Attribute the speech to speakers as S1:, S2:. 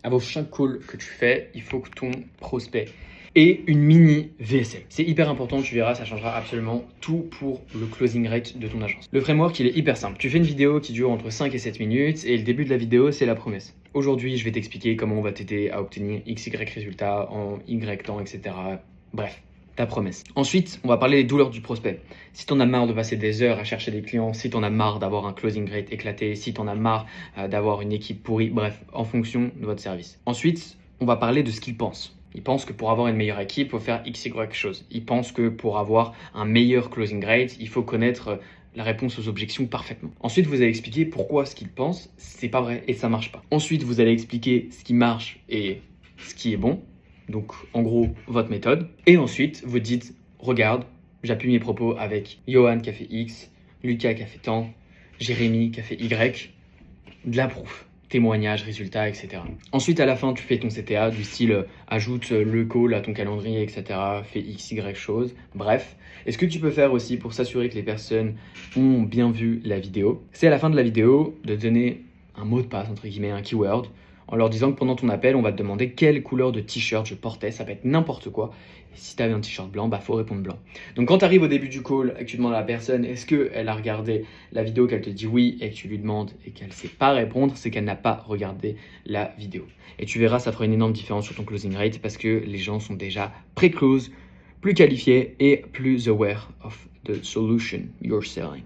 S1: Avant chaque call que tu fais, il faut que ton prospect ait une mini VSL. C'est hyper important, tu verras, ça changera absolument tout pour le closing rate de ton agence. Le framework, il est hyper simple. Tu fais une vidéo qui dure entre 5 et 7 minutes et le début de la vidéo, c'est la promesse. Aujourd'hui, je vais t'expliquer comment on va t'aider à obtenir XY résultats en Y temps, etc. Bref, ta promesse. Ensuite, on va parler des douleurs du prospect. Si t'en as marre de passer des heures à chercher des clients, si t'en as marre d'avoir un closing rate éclaté, si t'en as marre d'avoir une équipe pourrie, bref, en fonction de votre service. Ensuite, on va parler de ce qu'il pense. Il pense que pour avoir une meilleure équipe, il faut faire XY chose. Il pense que pour avoir un meilleur closing rate, il faut connaître la réponse aux objections parfaitement. Ensuite, vous allez expliquer pourquoi ce qu'il pense, c'est pas vrai et ça marche pas. Ensuite, vous allez expliquer ce qui marche et ce qui est bon. Donc, en gros, votre méthode. Et ensuite, vous dites, regarde, j'appuie mes propos avec Johan qui a fait X, Lucas qui a fait tant, Jérémy qui a fait Y, de la proof, témoignages, résultats, etc. Ensuite, à la fin, tu fais ton CTA du style ajoute le call à ton calendrier, etc. Fais X, Y chose. Bref. Et ce que tu peux faire aussi pour s'assurer que les personnes ont bien vu la vidéo, c'est à la fin de la vidéo de donner un mot de passe, entre guillemets, un keyword, en leur disant que pendant ton appel, on va te demander quelle couleur de t-shirt je portais. Ça peut être n'importe quoi. Et si tu avais un t-shirt blanc, faut répondre blanc. Donc quand tu arrives au début du call et que tu demandes à la personne est-ce qu'elle a regardé la vidéo, qu'elle te dit oui et que tu lui demandes et qu'elle ne sait pas répondre, c'est qu'elle n'a pas regardé la vidéo. Et tu verras, ça fera une énorme différence sur ton closing rate parce que les gens sont déjà pré-close, plus qualifiés et plus aware of the solution you're selling.